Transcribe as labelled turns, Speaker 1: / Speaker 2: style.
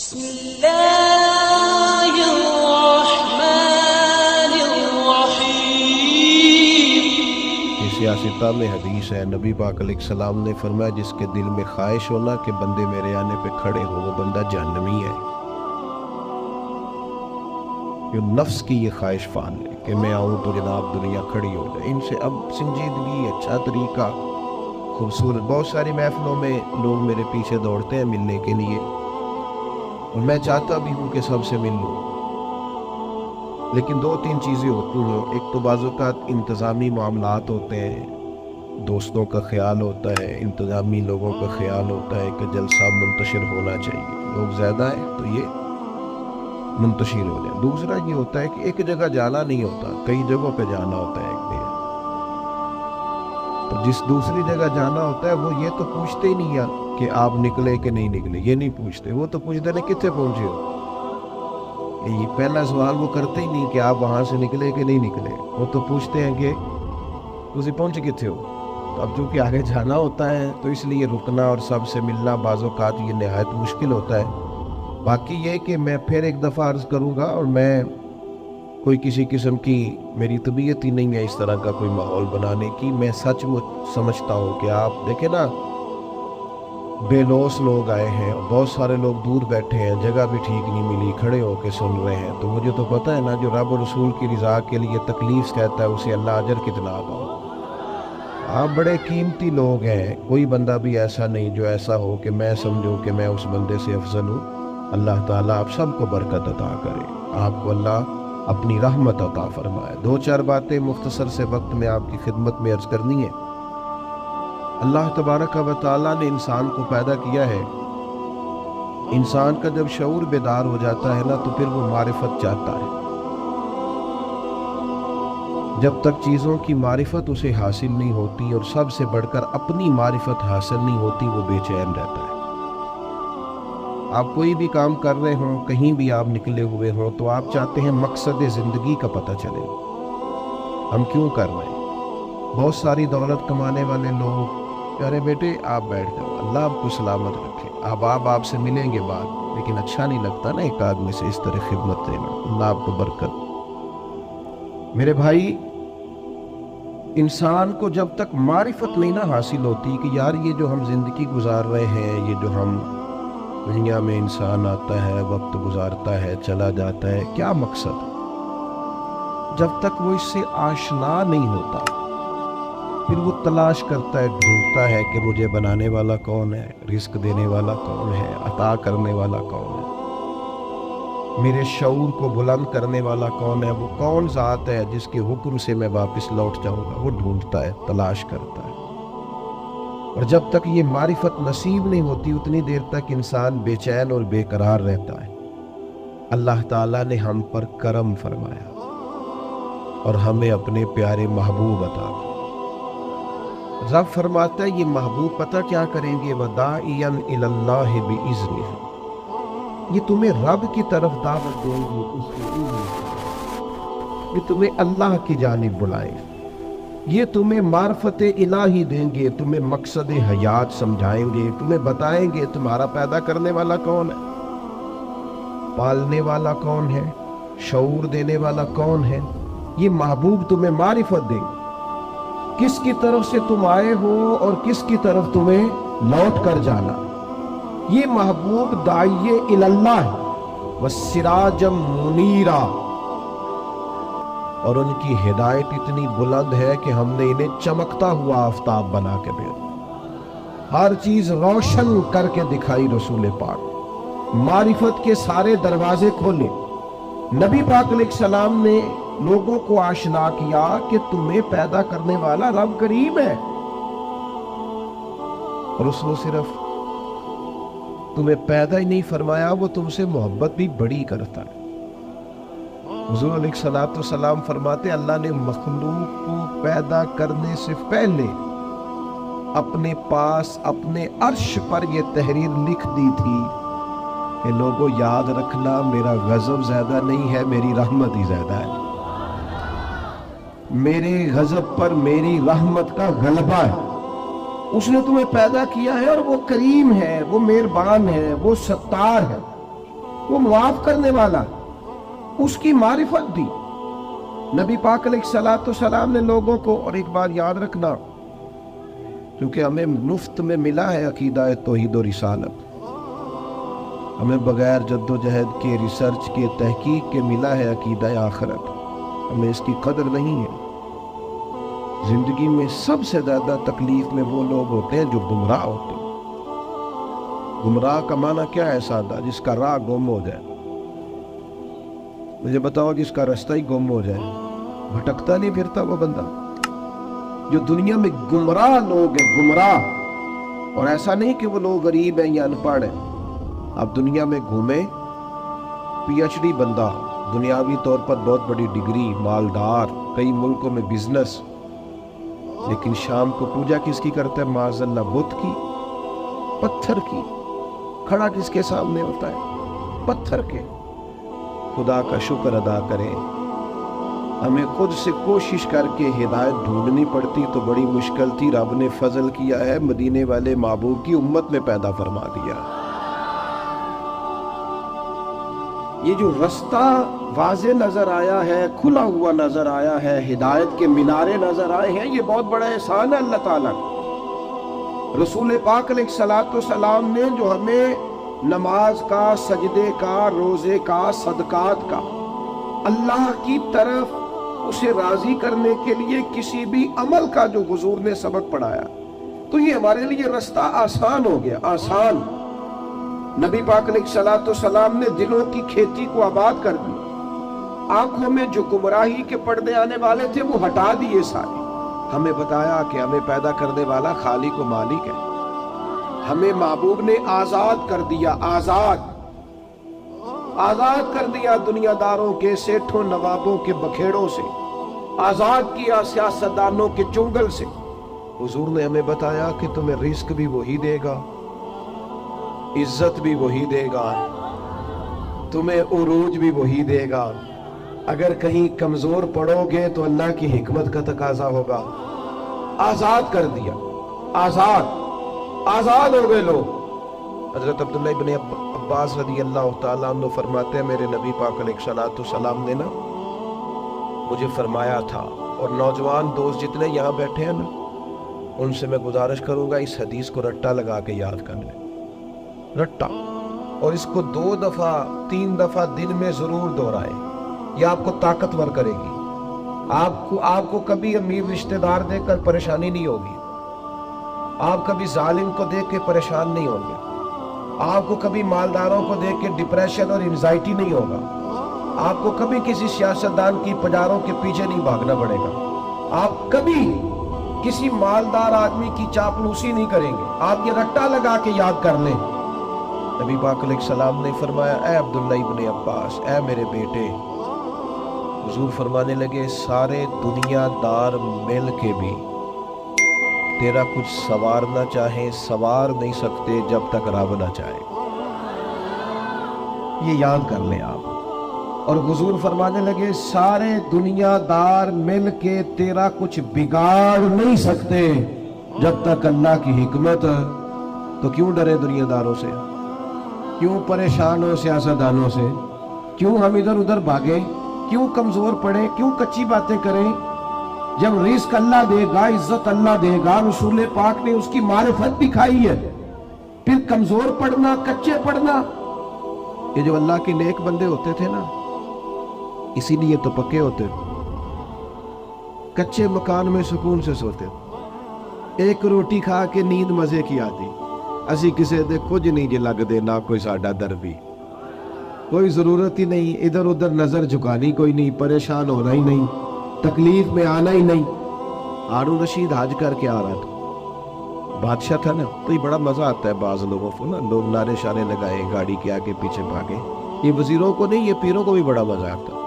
Speaker 1: بسم اللہ الرحمن الرحیم۔
Speaker 2: سیاستہ میں حدیث ہے، نبی پاک علیہ السلام نے فرمایا جس کے دل میں خواہش ہونا کہ بندے میرے آنے پہ کھڑے ہو، وہ بندہ جہنمی ہے۔ جو نفس کی یہ خواہش فان لے کہ میں آؤں تو جناب دنیا کھڑی ہو جائے، ان سے اب سنجیدگی، اچھا طریقہ، خوبصورت، بہت ساری محفلوں میں لوگ میرے پیچھے دوڑتے ہیں ملنے کے لیے، اور میں چاہتا بھی ہوں کہ سب سے مل لوں، لیکن دو تین چیزیں ہوتی ہیں۔ ایک تو بعض اوقات انتظامی معاملات ہوتے ہیں، دوستوں کا خیال ہوتا ہے، انتظامی لوگوں کا خیال ہوتا ہے کہ جلسہ منتشر ہونا چاہیے، لوگ زیادہ ہیں تو یہ منتشر ہو جائے۔ دوسرا یہ ہوتا ہے کہ ایک جگہ جانا نہیں ہوتا، کئی جگہوں پہ جانا ہوتا ہے ایک دن۔ تو جس دوسری جگہ جانا ہوتا ہے وہ یہ تو پوچھتے ہی نہیں ہے کہ آپ نکلے کہ نہیں نکلے، یہ نہیں پوچھتے، وہ تو پوچھتے ہیں کتنے پہنچے ہو۔ یہ پہلا سوال وہ کرتے ہی نہیں کہ آپ وہاں سے نکلے کہ نہیں نکلے، وہ تو پوچھتے ہیں کہ تسی پہنچ کتنے ہو۔ تو اب چونکہ آگے جانا ہوتا ہے تو اس لیے رکنا اور سب سے ملنا بعض اوقات یہ نہایت مشکل ہوتا ہے۔ باقی یہ کہ میں پھر ایک دفعہ عرض کروں گا، اور میں کوئی کسی قسم کی میری طبیعت ہی نہیں ہے اس طرح کا کوئی ماحول بنانے کی۔ میں سچ سمجھتا ہوں کہ آپ دیکھیں نا، بے لوس لوگ آئے ہیں، بہت سارے لوگ دور بیٹھے ہیں، جگہ بھی ٹھیک نہیں ملی، کھڑے ہو کے سن رہے ہیں۔ تو مجھے تو پتہ ہے نا، جو رب و رسول کی رضا کے لیے تکلیف کہتا ہے اسے اللہ اجر کتنا عطا ہو۔ آپ بڑے قیمتی لوگ ہیں، کوئی بندہ بھی ایسا نہیں جو ایسا ہو کہ میں سمجھوں کہ میں اس بندے سے افضل ہوں۔ اللہ تعالیٰ آپ سب کو برکت عطا کرے، آپ کو اللہ اپنی رحمت عطا فرمائے۔ دو چار باتیں مختصر سے وقت میں آپ کی خدمت میں عرض کرنی ہے۔ اللہ تبارک و تعالیٰ نے انسان کو پیدا کیا ہے، انسان کا جب شعور بیدار ہو جاتا ہے نا تو پھر وہ معرفت چاہتا ہے۔ جب تک چیزوں کی معرفت اسے حاصل نہیں ہوتی اور سب سے بڑھ کر اپنی معرفت حاصل نہیں ہوتی، وہ بے چین رہتا ہے۔ آپ کوئی بھی کام کر رہے ہوں، کہیں بھی آپ نکلے ہوئے ہوں، تو آپ چاہتے ہیں مقصد زندگی کا پتہ چلے، ہم کیوں کر رہے ہیں۔ بہت ساری دولت کمانے والے لوگ، ارے بیٹے آپ بیٹھ جاؤ، اللہ آپ کو سلامت رکھے، آپ سے ملیں گے بعد، لیکن اچھا نہیں لگتا نا ایک آدمی سے اس طرح خدمت دینا۔ اللہ آپ کو برکت۔ میرے بھائی، انسان کو جب تک معرفت نہیں نہ حاصل ہوتی کہ یار یہ جو ہم زندگی گزار رہے ہیں، یہ جو ہم دنیا میں انسان آتا ہے، وقت گزارتا ہے، چلا جاتا ہے، کیا مقصد؟ جب تک وہ اس سے آشنا نہیں ہوتا، پھر وہ تلاش کرتا ہے، ڈھونڈتا ہے کہ مجھے بنانے والا کون ہے، رزق دینے والا کون ہے، عطا کرنے والا کون ہے، میرے شعور کو بلند کرنے والا کون ہے، وہ کون ذات ہے جس کے حکم سے میں واپس لوٹ جاؤں گا۔ وہ ڈھونڈتا ہے، تلاش کرتا ہے، اور جب تک یہ معرفت نصیب نہیں ہوتی اتنی دیر تک انسان بے چین اور بے قرار رہتا ہے۔ اللہ تعالیٰ نے ہم پر کرم فرمایا اور ہمیں اپنے پیارے محبوب عطا کیا۔ رب فرماتا ہے یہ محبوب پتہ کیا کریں گے، وَدَاعِيًا إِلَى اللَّهِ بِإِذْنِهِ، یہ تمہیں رب کی طرف دعوت دیں گے، اس کے اذن سے، یہ تمہیں اللہ کی جانب بلائیں گے، یہ تمہیں معرفت الہی دیں گے، تمہیں مقصد حیات سمجھائیں گے، تمہیں بتائیں گے تمہارا پیدا کرنے والا کون ہے، پالنے والا کون ہے، شعور دینے والا کون ہے۔ یہ محبوب تمہیں معرفت دیں گے، کس کی طرف سے تم آئے ہو اور کس کی طرف تمہیں لوٹ کر جانا۔ یہ محبوب داعی اللہ ہے، وَسِرَاجًا مُنِيرًا، اور ان کی ہدایت اتنی بلند ہے کہ ہم نے انہیں چمکتا ہوا آفتاب بنا کے بھیجا، ہر چیز روشن کر کے دکھائی۔ رسول پاک معرفت کے سارے دروازے کھولے، نبی پاک علیہ السلام نے لوگوں کو آشنا کیا کہ تمہیں پیدا کرنے والا رب کریم ہے، اور اس نے صرف تمہیں پیدا ہی نہیں فرمایا، وہ تم سے محبت بھی بڑی کرتا ہے۔ حضور علیہ السلام فرماتے اللہ نے مخلوق کو پیدا کرنے سے پہلے اپنے پاس اپنے عرش پر یہ تحریر لکھ دی تھی کہ لوگوں یاد رکھنا، میرا غضب زیادہ نہیں ہے، میری رحمت ہی زیادہ ہے، میرے غضب پر میری رحمت کا غلبہ ہے۔ اس نے تمہیں پیدا کیا ہے اور وہ کریم ہے، وہ مہربان ہے، وہ ستار ہے۔ وہ معاف کرنے والا، اس کی معرفت بھی نبی پاک علیہ السلام نے لوگوں کو. اور ایک بات یاد رکھنا، کیونکہ ہمیں مفت میں ملا ہے عقیدہ توحید و رسالت، ہمیں بغیر جد و جہد کے، ریسرچ کے، تحقیق کے ملا ہے عقیدہ آخرت، ہمیں اس کی قدر نہیں ہے. زندگی میں سب سے زیادہ تکلیف میں وہ لوگ ہوتے ہیں جو گمراہ ہوتے ہیں. گمراہ کا معنی کیا ہے سادہ؟ جس کا راہ گم ہو جائے. مجھے بتاؤ، جس کا رستہ ہی گم ہو جائے، بھٹکتا نہیں پھرتا وہ بندہ. جو دنیا میں گمراہ لوگ ہیں، گمراہ، اور ایسا نہیں کہ وہ لوگ غریب ہیں یا ان پڑھ ہیں. اب دنیا میں گھومے، پی ایچ ڈی بندہ، دنیاوی طور پر بہت بڑی ڈگری، مالدار، کئی ملکوں میں بزنس، لیکن شام کو پوجا کس کی کرتا ہے؟ معاذ اللہ بت کی، پتھر کی. کھڑا کس کے سامنے ہوتا ہے؟ پتھر کے. خدا کا شکر ادا کریں. ہمیں خود سے کوشش کر کے ہدایت ڈھونڈنی پڑتی تو بڑی مشکل تھی. رب نے فضل کیا ہے، مدینے والے محبوب کی امت میں پیدا فرما دیا. یہ جو رستہ واضح نظر آیا ہے، کھلا ہوا نظر آیا ہے، ہدایت کے مینارے نظر آئے ہیں، یہ بہت بڑا احسان ہے اللہ تعالیٰ کا. رسول پاک علیہ السلام نے جو ہمیں نماز کا، سجدے کا، روزے کا، صدقات کا، اللہ کی طرف اسے راضی کرنے کے لیے کسی بھی عمل کا جو حضور نے سبق پڑھایا، تو یہ ہمارے لیے رستہ آسان ہو گیا. آسان. نبی پاک علیہ السلام نے دلوں کی کھیتی کو آباد کر دی. آنکھوں میں جو گمراہی کے پردے آنے والے تھے وہ ہٹا دیے سارے. ہمیں بتایا کہ ہمیں پیدا کرنے والا خالق و مالک ہے. ہمیں محبوب نے آزاد کر دیا. آزاد کر دیا دنیا داروں کے، سیٹھوں نوابوں کے بکھیڑوں سے، آزاد کیا سیاستدانوں کے چنگل سے. حضور نے ہمیں بتایا کہ تمہیں رزق بھی وہی دے گا، عزت بھی وہی دے گا، تمہیں عروج بھی وہی دے گا. اگر کہیں کمزور پڑو گے تو اللہ کی حکمت کا تقاضا ہوگا. آزاد کر دیا. آزاد ہو گئے لوگ. حضرت عبداللہ ابن عباس رضی اللہ تعالیٰ عنہ فرماتے ہیں، میرے نبی پاک علیہ السلام نے نا مجھے فرمایا تھا، اور نوجوان دوست جتنے یہاں بیٹھے ہیں نا، ان سے میں گزارش کروں گا اس حدیث کو رٹا لگا کے یاد کر لیں. رٹا. اور اس کو 2 دفعہ 3 دفعہ دن میں ضرور دہرائے. یہ آپ کو طاقتور کرے گی. آپ کو کبھی امیر رشتہ دار دیکھ کر پریشانی نہیں ہوگی. آپ کبھی ظالم کو دیکھ کے پریشان نہیں ہوں گے. آپ کو کبھی مالداروں کو دیکھ کے ڈپریشن اور انزائٹی نہیں ہوگا. آپ کو کبھی کسی سیاستدان کی پجاروں کے پیچھے نہیں بھاگنا پڑے گا. آپ کبھی کسی مالدار آدمی کی چاپلوسی نہیں کریں گے. آپ یہ رٹا لگا کے یاد کر لیں. نبی پاک علیہ السلام نے فرمایا، اے عبداللہ ابن عباس، اے میرے بیٹے. حضور فرمانے لگے، سارے دنیا دار مل کے بھی تیرا کچھ سوارنا چاہیں، سوار نہیں سکتے جب تک رب نہ چاہے. یہ یاد کر لیں آپ. اور حضور فرمانے لگے، سارے دنیا دار مل کے تیرا کچھ بگاڑ نہیں سکتے جب تک اللہ کی حکمت. تو کیوں ڈرے دنیا داروں سے؟ کیوں پریشان ہو سیاستدانوں سے؟ کیوں ہم ادھر ادھر بھاگیں؟ کیوں کمزور پڑے؟ کیوں کچی باتیں کریں؟ جب رزق اللہ دے گا، عزت اللہ دے گا. رسول پاک نے اس کی معرفت دکھائی ہے. پھر کمزور پڑنا، کچے پڑنا. یہ جو اللہ کے نیک بندے ہوتے تھے نا، اسی لیے تو پکے ہوتے. کچے مکان میں سکون سے سوتے. ایک روٹی کھا کے نیند مزے کی آتی. اسی کسے دے کچھ نہیں جی لگ دے، نہ کوئی ساڈا دربی. کوئی ضرورت ہی نہیں، ادھر ادھر نظر جھکانی کوئی نہیں، پریشان ہونا ہی نہیں، تکلیف میں آنا ہی نہیں. ہارون رشید حج کر کے آ رہا تھا، بادشاہ تھا نا، تو یہ بڑا مزہ آتا ہے بعض لوگوں کو نا، لوگ نعرے شارے لگائے، گاڑی کے آگے پیچھے بھاگے. یہ وزیروں کو نہیں، یہ پیروں کو بھی بڑا مزہ آتا.